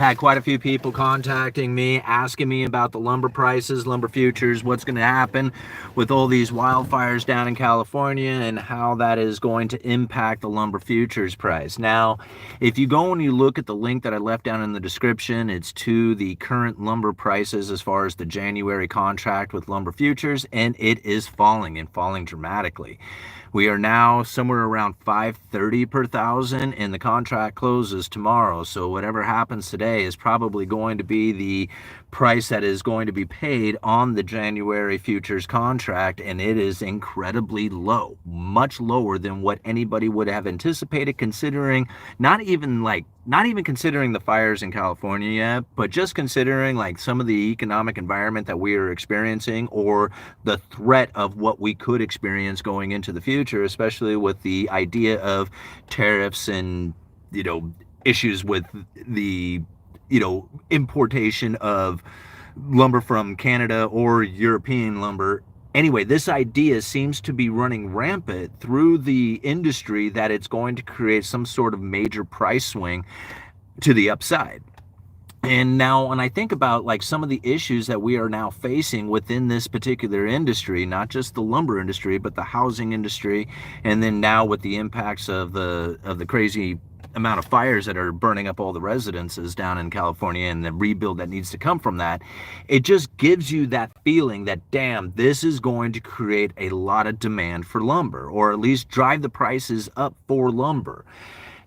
Had quite a few people contacting me, asking me about the lumber prices, lumber futures, what's going to happen with all these wildfires down in California and how that is going to impact the lumber futures price. Now, if you go and you look at the link that I left down in the description, it's to the current lumber prices as far as the January contract with lumber futures, and it is falling and falling dramatically. We are now somewhere around $530 per thousand, and the contract closes tomorrow. So whatever happens today is probably going to be the price that is going to be paid on the January futures contract, and it is incredibly low, much lower than what anybody would have anticipated, considering not even considering the fires in California yet, but just considering like some of the economic environment that we are experiencing, or the threat of what we could experience going into the future, especially with the idea of tariffs and, issues with the, importation of lumber from Canada or European lumber. Anyway, this idea seems to be running rampant through the industry that it's going to create some sort of major price swing to the upside. And now when I think about like some of the issues that we are now facing within this particular industry, not just the lumber industry, but the housing industry, and then now with the impacts of the crazy amount of fires that are burning up all the residences down in California and the rebuild that needs to come from that, it just gives you that feeling that, damn, this is going to create a lot of demand for lumber, or at least drive the prices up for lumber.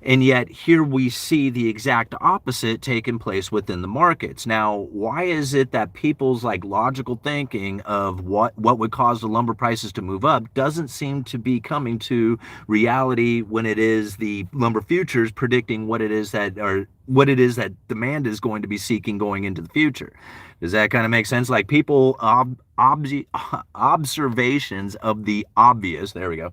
And yet here we see the exact opposite taking place within the markets. Now, why is it that people's like logical thinking of what would cause the lumber prices to move up doesn't seem to be coming to reality when it is the lumber futures predicting what it is that demand is going to be seeking going into the future? Does that kind of make sense? Like people observations of the obvious, there we go,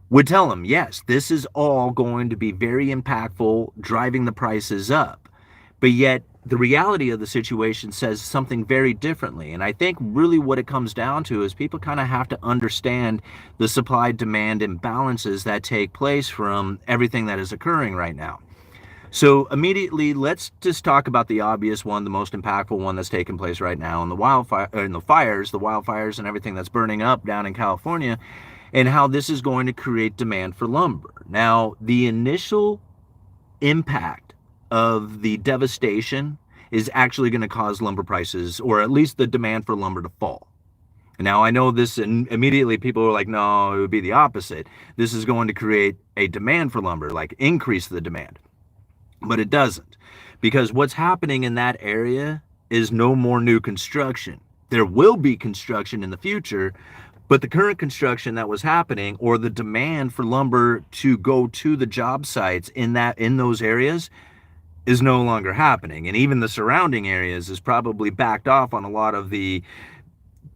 would tell them, yes, this is all going to be very impactful, driving the prices up. But yet the reality of the situation says something very differently. And I think really what it comes down to is people kind of have to understand the supply-demand imbalances that take place from everything that is occurring right now. So immediately, let's just talk about the obvious one, the most impactful one that's taking place right now, and the wildfires and everything that's burning up down in California, and how this is going to create demand for lumber. Now, the initial impact of the devastation is actually going to cause lumber prices, or at least the demand for lumber, to fall. Now, I know this, and immediately people are like, no, it would be the opposite. This is going to create a demand for lumber, like increase the demand. But it doesn't, because what's happening in that area is no more new construction. There will be construction in the future, but the current construction that was happening, or the demand for lumber to go to the job sites in those areas, is no longer happening. And even the surrounding areas is probably backed off on a lot of the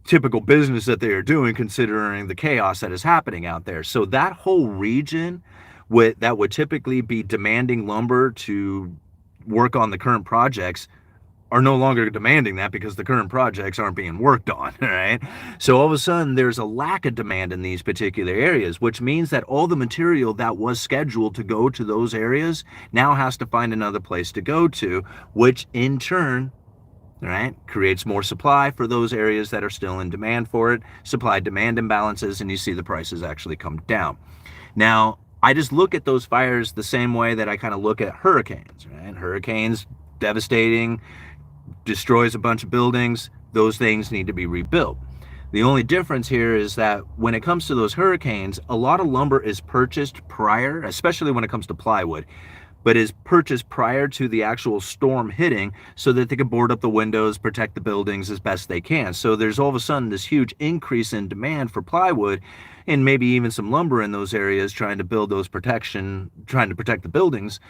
typical business that they are doing, considering the chaos that is happening out there. So that whole region that would typically be demanding lumber to work on the current projects are no longer demanding that, because the current projects aren't being worked on, right? So all of a sudden there's a lack of demand in these particular areas, which means that all the material that was scheduled to go to those areas now has to find another place to go to, which in turn, right, creates more supply for those areas that are still in demand for it, supply-demand imbalances, and you see the prices actually come down. Now, I just look at those fires the same way that I kind of look at hurricanes, right? Hurricanes, devastating, destroys a bunch of buildings. Those things need to be rebuilt. The only difference here is that when it comes to those hurricanes, a lot of lumber is purchased prior, especially when it comes to plywood, but is purchased prior to the actual storm hitting so that they can board up the windows, protect the buildings as best they can. So there's all of a sudden this huge increase in demand for plywood, and maybe even some lumber in those areas trying to protect the buildings.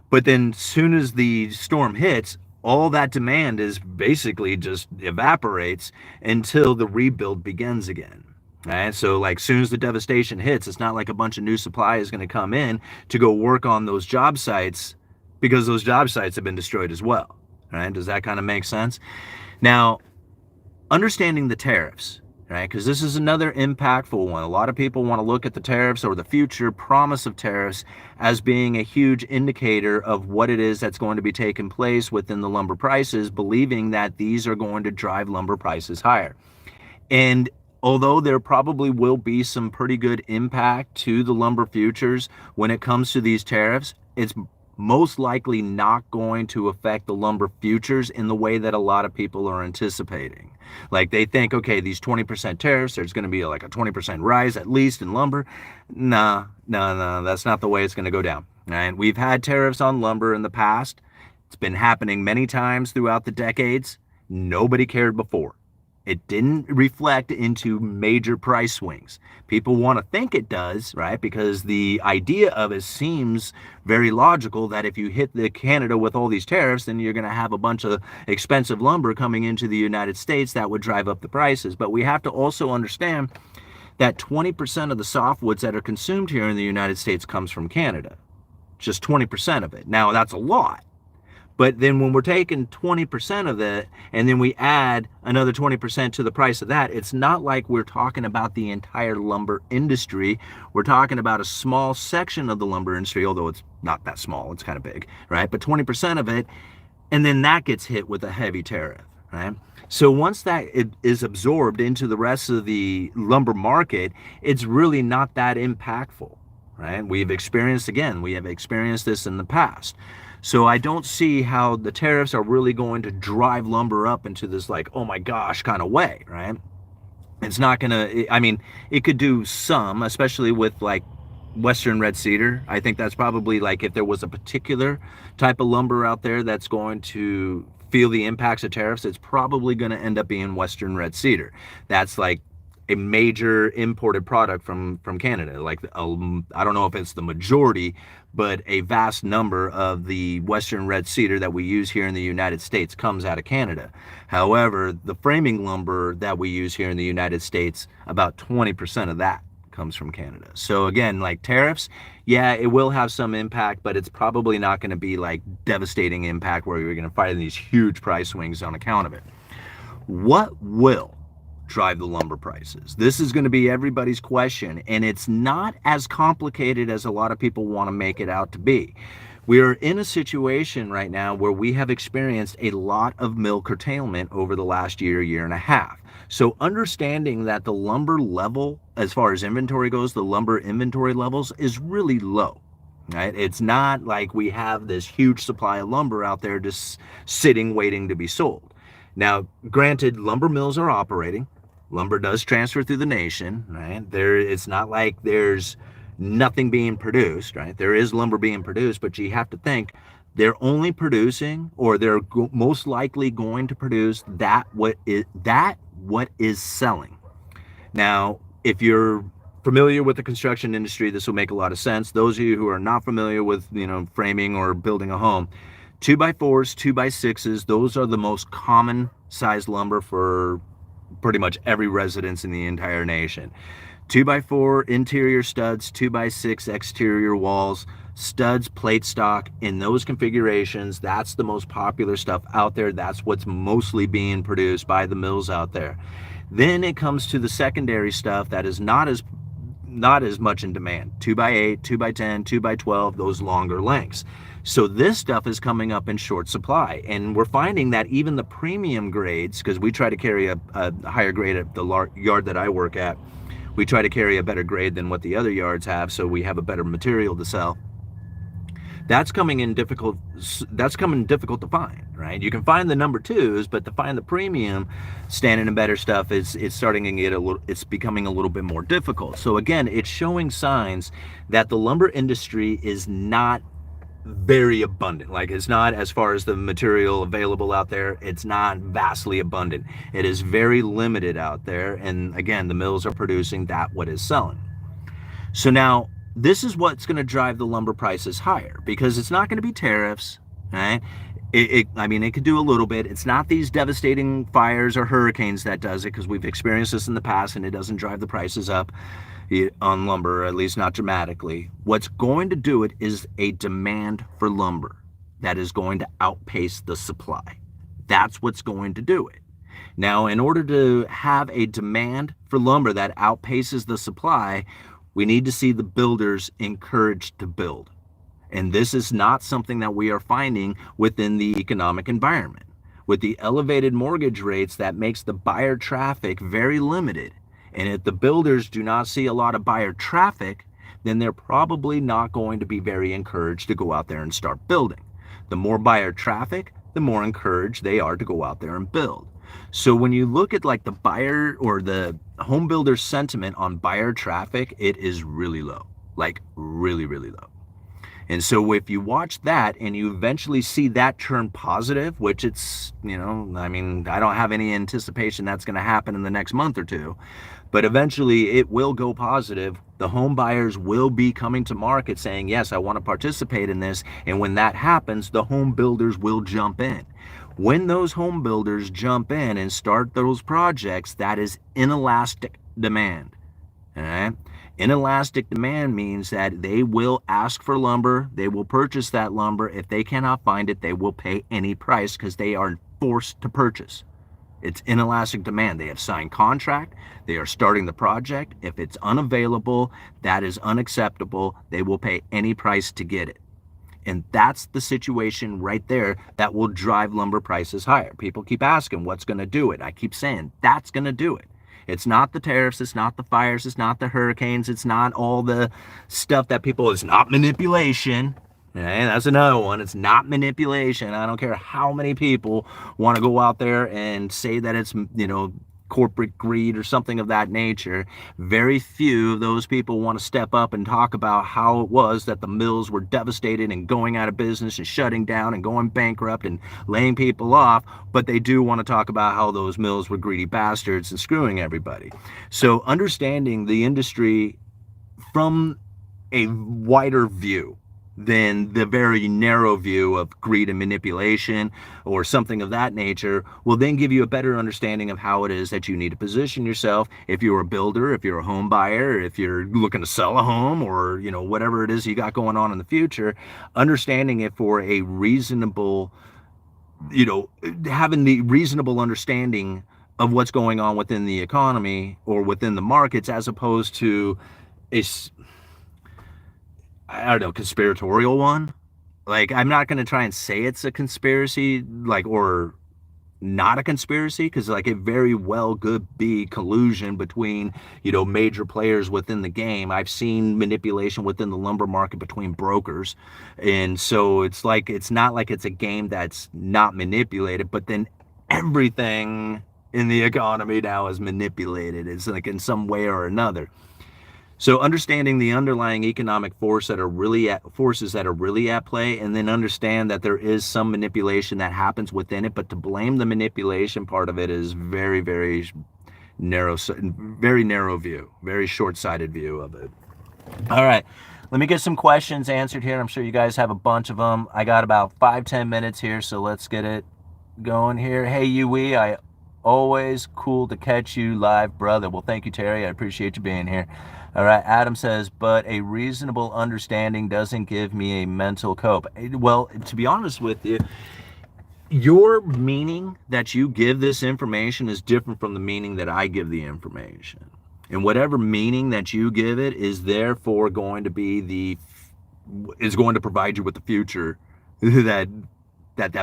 But then as soon as the storm hits, all that demand is basically just evaporates until the rebuild begins again. Right? So like soon as the devastation hits, it's not like a bunch of new supply is going to come in to go work on those job sites, because those job sites have been destroyed as well. Right? Does that kind of make sense? Now, understanding the tariffs, right? Because this is another impactful one. A lot of people want to look at the tariffs or the future promise of tariffs as being a huge indicator of what it is that's going to be taking place within the lumber prices, believing that these are going to drive lumber prices higher. And although there probably will be some pretty good impact to the lumber futures when it comes to these tariffs, it's most likely not going to affect the lumber futures in the way that a lot of people are anticipating. Like they think, okay, these 20% tariffs, there's going to be like a 20% rise at least in lumber. No, that's not the way it's going to go down. And we've had tariffs on lumber in the past. It's been happening many times throughout the decades. Nobody cared before. It didn't reflect into major price swings. People want to think it does, right? Because the idea of it seems very logical that if you hit the Canada with all these tariffs, then you're going to have a bunch of expensive lumber coming into the United States that would drive up the prices. But we have to also understand that 20% of the softwoods that are consumed here in the United States comes from Canada. Just 20% of it. Now, that's a lot. But then when we're taking 20% of it and then we add another 20% to the price of that, it's not like we're talking about the entire lumber industry. We're talking about a small section of the lumber industry, although it's not that small, it's kind of big, right? But 20% of it, and then that gets hit with a heavy tariff, right? So once that is absorbed into the rest of the lumber market, it's really not that impactful, right? We have experienced this in the past. So I don't see how the tariffs are really going to drive lumber up into this like, oh my gosh, kind of way, right? It's not gonna, I mean, it could do some, especially with like Western red cedar. I think that's probably like if there was a particular type of lumber out there that's going to feel the impacts of tariffs, it's probably going to end up being Western red cedar. That's like a major imported product from Canada. Like, I don't know if it's the majority, but a vast number of the Western red cedar that we use here in the United States comes out of Canada. However, the framing lumber that we use here in the United States, about 20% of that comes from Canada. So again, like tariffs, yeah, it will have some impact, but it's probably not going to be like devastating impact where you're going to find these huge price swings on account of it. What will drive the lumber prices? This is going to be everybody's question, and it's not as complicated as a lot of people want to make it out to be. We are in a situation right now where we have experienced a lot of mill curtailment over the last year and a half. So understanding that the lumber level, as far as inventory goes, the lumber inventory levels is really low. Right? It's not like we have this huge supply of lumber out there just sitting waiting to be sold. Now, granted, lumber mills are operating. Lumber does transfer through the nation, right? It's not like there's nothing being produced, right? There is lumber being produced, but you have to think they're only producing, or they're most likely going to produce what is selling. Now, if you're familiar with the construction industry, this will make a lot of sense. Those of you who are not familiar with, framing or building a home, 2x4s, 2x6s, those are the most common size lumber for pretty much every residence in the entire nation. 2x4 interior studs, 2x6 exterior walls, studs, plate stock, in those configurations, that's the most popular stuff out there. That's what's mostly being produced by the mills out there. Then it comes to the secondary stuff that is not as much in demand. 2x8, 2x10, 2x12, those longer lengths. So this stuff is coming up in short supply, and we're finding that even the premium grades, because we try to carry a higher grade at the yard that I work at, we try to carry a better grade than what the other yards have, so we have a better material to sell. That's coming difficult to find, right? You can find the number twos, but to find the premium standing in better stuff it's starting to get it's becoming a little bit more difficult. So again, it's showing signs that the lumber industry is not very abundant. Like, it's not, as far as the material available out there, it's not vastly abundant. It is very limited out there, and again, the mills are producing what is selling. So now this is what's going to drive the lumber prices higher, because it's not going to be tariffs, right? I mean, it could do a little bit. It's not these devastating fires or hurricanes that does it, because we've experienced this in the past, and it doesn't drive the prices up on lumber, at least not dramatically. What's going to do it is a demand for lumber that is going to outpace the supply. That's what's going to do it. Now, in order to have a demand for lumber that outpaces the supply, we need to see the builders encouraged to build. And this is not something that we are finding within the economic environment. With the elevated mortgage rates, that makes the buyer traffic very limited. And if the builders do not see a lot of buyer traffic, then they're probably not going to be very encouraged to go out there and start building. The more buyer traffic, the more encouraged they are to go out there and build. So when you look at like the buyer or the home builder sentiment on buyer traffic, it is really low, like really, really low. And so if you watch that and you eventually see that turn positive, which it's, I mean, I don't have any anticipation that's going to happen in the next month or two, but eventually it will go positive. The home buyers will be coming to market saying, yes, I want to participate in this. And when that happens, the home builders will jump in. When those home builders jump in and start those projects, that is inelastic demand. All right? Inelastic demand means that they will ask for lumber, they will purchase that lumber. If they cannot find it, they will pay any price because they are forced to purchase. It's inelastic demand. They have signed contract, they are starting the project. If it's unavailable, that is unacceptable. They will pay any price to get it. And that's the situation right there that will drive lumber prices higher. People keep asking, what's going to do it? I keep saying, that's going to do it. It's not the tariffs, it's not the fires, it's not the hurricanes, it's not all the stuff that people, it's not manipulation. Okay, that's another one. It's not manipulation. I don't care how many people want to go out there and say that it's, corporate greed or something of that nature. Very few of those people want to step up and talk about how it was that the mills were devastated and going out of business and shutting down and going bankrupt and laying people off, but they do want to talk about how those mills were greedy bastards and screwing everybody. So understanding the industry from a wider view than the very narrow view of greed and manipulation or something of that nature will then give you a better understanding of how it is that you need to position yourself if you're a builder, if you're a home buyer, if you're looking to sell a home, or whatever it is you got going on in the future. Understanding it for a reasonable, having the reasonable understanding of what's going on within the economy or within the markets, as opposed to a conspiratorial one. Like, I'm not going to try and say it's a conspiracy, or not a conspiracy, because it very well could be collusion between, major players within the game. I've seen manipulation within the lumber market between brokers. And so it's not like it's a game that's not manipulated, but then everything in the economy now is manipulated. It's in some way or another. So understanding the underlying economic forces that are really at play, and then understand that there is some manipulation that happens within it, but to blame the manipulation part of it is very, very narrow view, very short-sighted view of it. All right, let me get some questions answered here. I'm sure you guys have a bunch of them. I got about 5-10 minutes here, so let's get it going here. Hey, Yui, I always cool to catch you live, brother. Well, thank you, Terry. I appreciate you being here. All right, Adam says, but a reasonable understanding doesn't give me a mental cope. Well, to be honest with you, your meaning that you give this information is different from the meaning that I give the information. And whatever meaning that you give it is therefore going to provide you with the future that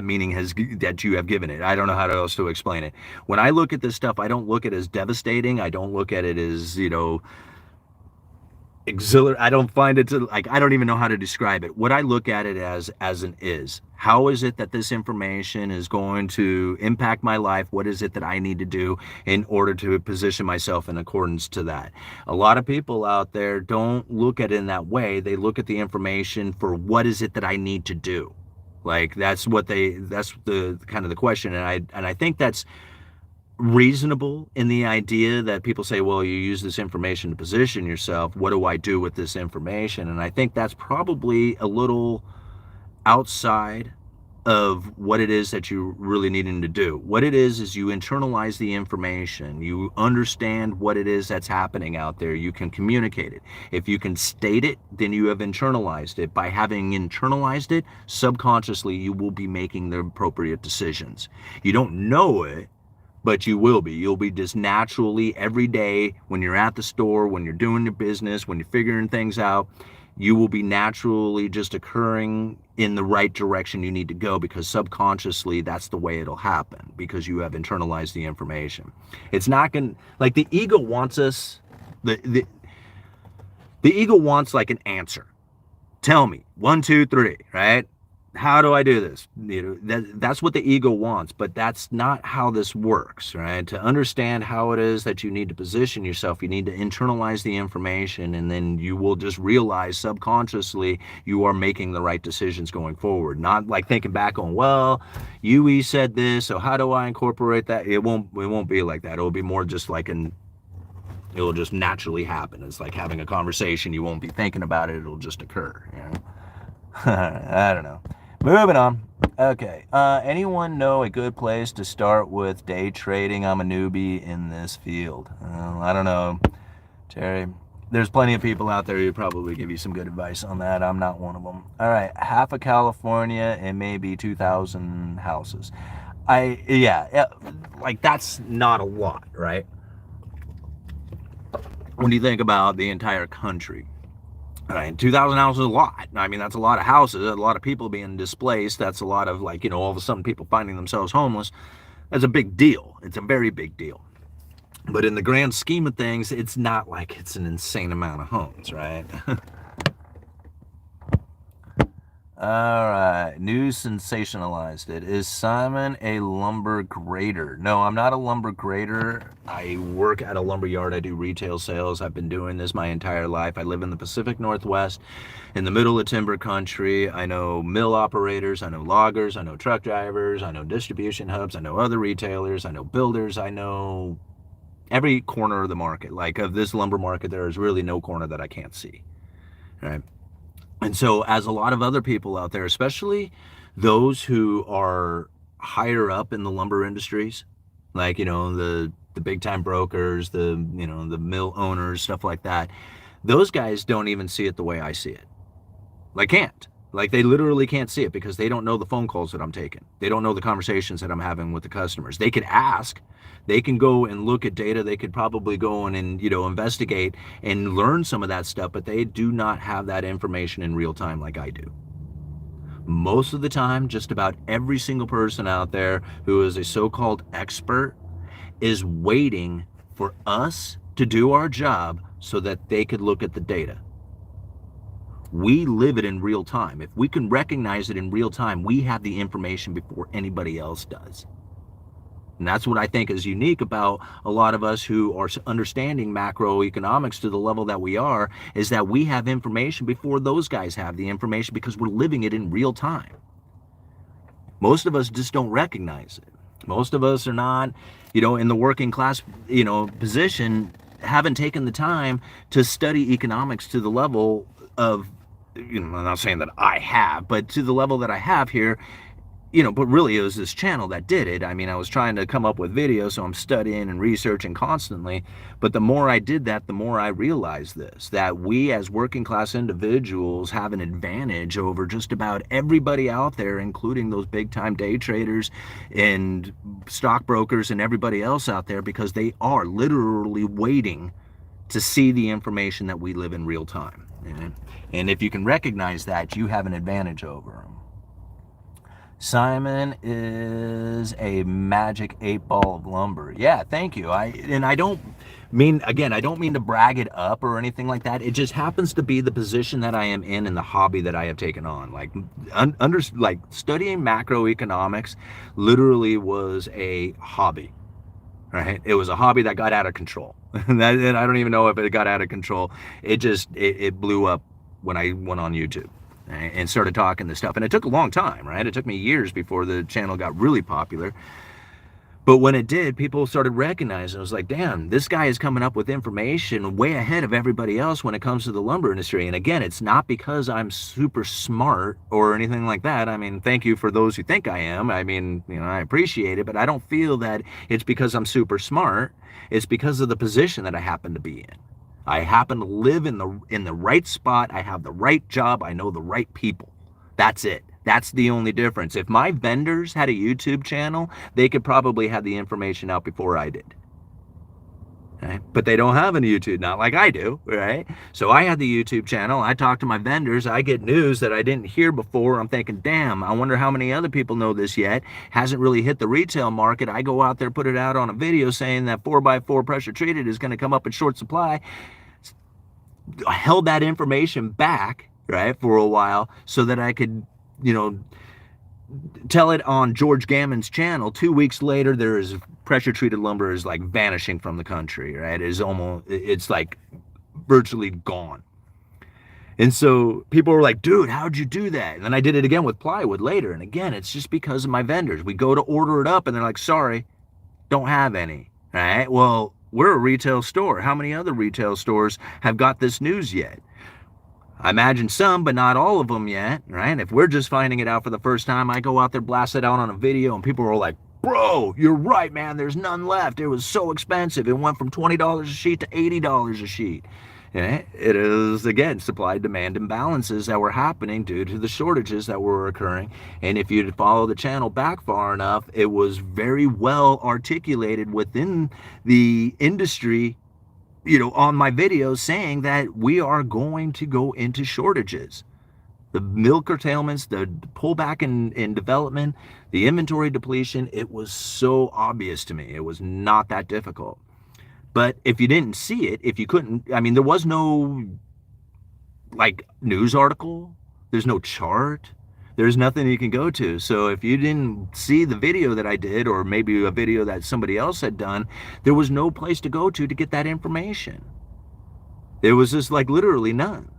meaning that you have given it. I don't know how else to explain it. When I look at this stuff, I don't look at it as devastating. I don't look at it as, exhilarating. I don't find it to, I don't even know how to describe it. What I look at it as an is. How is it that this information is going to impact my life? What is it that I need to do in order to position myself in accordance to that? A lot of people out there don't look at it in that way. They look at the information for what is it that I need to do. That's the kind of the question. And I think that's reasonable in the idea that people say, well, you use this information to position yourself. What do I do with this information? And I think that's probably a little outside of what it is that you're really needing to do. What it is you internalize the information. You understand what it is that's happening out there. You can communicate it. If you can state it, then you have internalized it. By having internalized it, subconsciously, you will be making the appropriate decisions. You don't know it, but you will be. You'll be just naturally every day when you're at the store, when you're doing your business, when you're figuring things out, you will be naturally just occurring in the right direction you need to go, because subconsciously that's the way it'll happen, because you have internalized the information. It's not going to, like, the ego wants us, the ego wants like an answer. Tell me, 1, 2, 3, right? How do I do this? That's what the ego wants, but that's not how this works, right? To understand how it is that you need to position yourself, you need to internalize the information, and then you will just realize subconsciously you are making the right decisions going forward. Not like thinking back on, well, UE said this, so how do I incorporate that? It won't be like that. It'll be more just like it will just naturally happen. It's like having a conversation. You won't be thinking about it. It'll just occur, you know? I don't know. Moving on. Okay. Anyone know a good place to start with day trading? I'm a newbie in this field. I don't know, Terry. There's plenty of people out there who probably give you some good advice on that. I'm not one of them. All right. Half of California and maybe 2,000 houses. Yeah, like that's not a lot, right? When you think about the entire country. Right, 2,000 houses is a lot. I mean, that's a lot of houses, a lot of people being displaced. That's a lot of, like, all of a sudden people finding themselves homeless. That's a big deal. It's a very big deal. But in the grand scheme of things, it's not like it's an insane amount of homes, right? All right, news sensationalized it. Is Simon a lumber grader? No, I'm not a lumber grader. I work at a lumber yard. I do retail sales. I've been doing this my entire life. I live in the Pacific Northwest, in the middle of timber country. I know mill operators. I know loggers. I know truck drivers. I know distribution hubs. I know other retailers. I know builders. I know every corner of the market. Like, of this lumber market, there is really no corner that I can't see, right? And so, as a lot of other people out there, especially those who are higher up in the lumber industries, like, the big time brokers, the mill owners, stuff like that, those guys don't even see it the way I see it. Like, can't. Like, they literally can't see it, because they don't know the phone calls that I'm taking. They don't know the conversations that I'm having with the customers. They could ask. They can go and look at data. They could probably go in and, investigate and learn some of that stuff, but they do not have that information in real time like I do. Most of the time, just about every single person out there who is a so-called expert is waiting for us to do our job so that they could look at the data. We live it in real time. If we can recognize it in real time, we have the information before anybody else does. And that's what I think is unique about a lot of us who are understanding macroeconomics to the level that we are, is that we have information before those guys have the information, because we're living it in real time. Most of us just don't recognize it. Most of us are not, in the working class, position, haven't taken the time to study economics to the level of, I'm not saying that I have, but to the level that I have here, but really it was this channel that did it. I mean, I was trying to come up with videos, so I'm studying and researching constantly. But the more I did that, the more I realized this, that we as working class individuals have an advantage over just about everybody out there, including those big time day traders and stockbrokers and everybody else out there, because they are literally waiting to see the information that we live in real time. And if you can recognize that, you have an advantage over them. Simon is a magic 8-ball of lumber. Yeah, thank you. I don't mean to brag it up or anything like that. It just happens to be the position that I am in and the hobby that I have taken on. Like, studying macroeconomics literally was a hobby, right? It was a hobby that got out of control. And I don't even know if it got out of control. It blew up when I went on YouTube and started talking this stuff. And it took a long time, right? It took me years before the channel got really popular. But when it did, people started recognizing. I was like, damn, this guy is coming up with information way ahead of everybody else when it comes to the lumber industry. And again, it's not because I'm super smart or anything like that. I mean, thank you for those who think I am. I mean, I appreciate it, but I don't feel that it's because I'm super smart. It's because of the position that I happen to be in. I happen to live in the right spot. I have the right job. I know the right people. That's it. That's the only difference. If my vendors had a YouTube channel, they could probably have the information out before I did. Right? But they don't have a YouTube, not like I do, right? So I had the YouTube channel. I talk to my vendors. I get news that I didn't hear before. I'm thinking, damn, I wonder how many other people know this yet. Hasn't really hit the retail market. I go out there, put it out on a video saying that 4x4 pressure treated is going to come up in short supply. I held that information back, right, for a while so that I could, tell it on George Gammon's channel. 2 weeks later, there is pressure treated lumber is like vanishing from the country, right? It's like virtually gone. And so people were like, dude, how'd you do that? And then I did it again with plywood later. And again, it's just because of my vendors. We go to order it up and they're like, sorry, don't have any. All right. Well, we're a retail store. How many other retail stores have got this news yet? I imagine some, but not all of them yet, right? If we're just finding it out for the first time, I go out there, blast it out on a video, and people are like, bro, you're right, man. There's none left. It was so expensive. It went from $20 a sheet to $80 a sheet. Yeah, it is, again, supply-demand imbalances that were happening due to the shortages that were occurring. And if you'd follow the channel back far enough, it was very well articulated within the industry, on my videos, saying that we are going to go into shortages. The mill curtailments, the pullback in development, the inventory depletion, it was so obvious to me. It was not that difficult. But if you didn't see it, if you couldn't, there was no news article, there's no chart, there's nothing you can go to. So if you didn't see the video that I did, or maybe a video that somebody else had done, there was no place to go to get that information. There was just literally none.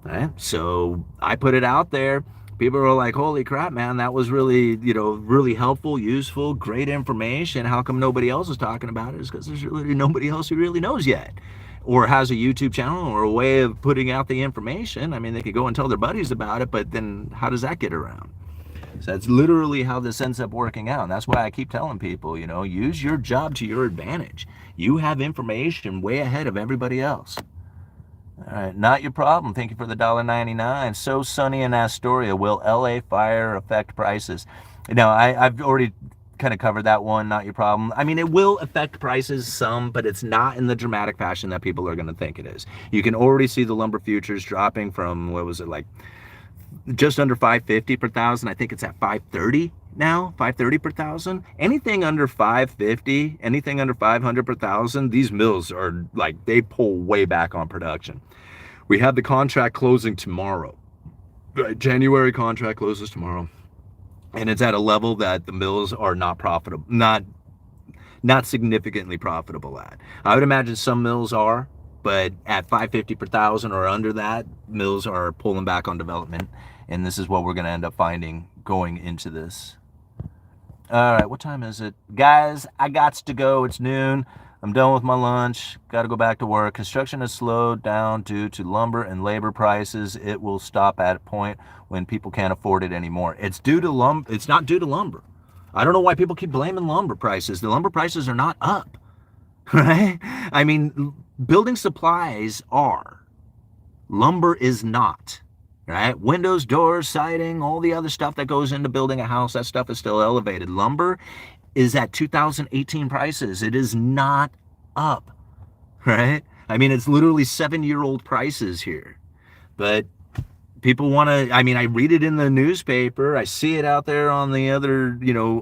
Right? So I put it out there. People were like, holy crap, man, that was really, really helpful, useful, great information. How come nobody else is talking about it? It's because there's really nobody else who really knows yet, or has a YouTube channel or a way of putting out the information. They could go and tell their buddies about it, but then how does that get around? So that's literally how this ends up working out. And that's why I keep telling people, use your job to your advantage. You have information way ahead of everybody else. All right, not your problem. Thank you for the $1.99. So sunny in Astoria. Will LA fire affect prices? Now, I've already kind of covered that one. Not your problem. It will affect prices some, but it's not in the dramatic fashion that people are going to think it is. You can already see the lumber futures dropping from, what was it, just under $550 per thousand. I think it's at $530 now, $530 per thousand. Anything under $550, anything under $500 per thousand, these mills are they pull way back on production. We have the contract closing tomorrow. January contract closes tomorrow, and it's at a level that the mills are not profitable, not significantly profitable at. I would imagine some mills are, but at $550 per thousand or under that, mills are pulling back on development, and this is what we're going to end up finding going into this. All right, what time is it? Guys, I got to go. It's noon. I'm done with my lunch. Got to go back to work. Construction has slowed down due to lumber and labor prices. It will stop at a point when people can't afford it anymore. It's due to lumber. It's not due to lumber. I don't know why people keep blaming lumber prices. The lumber prices are not up, right? Building supplies are. Lumber is not. Right? Windows, doors, siding, all the other stuff that goes into building a house, that stuff is still elevated. Lumber is at 2018 prices. It is not up, right? It's literally 7-year-old prices here. But people want to, I read it in the newspaper. I see it out there on the other,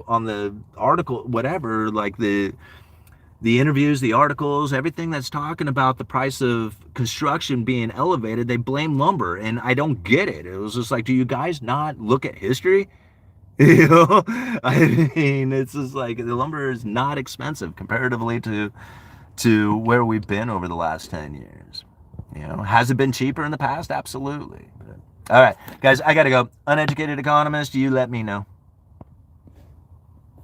on the article, whatever, the interviews, the articles, everything that's talking about the price of construction being elevated, they blame lumber, and I don't get it. It was just do you guys not look at history? It's just the lumber is not expensive comparatively to where we've been over the last 10 years. Has it been cheaper in the past? Absolutely. But, all right, guys, I got to go. Uneducated Economist, you let me know.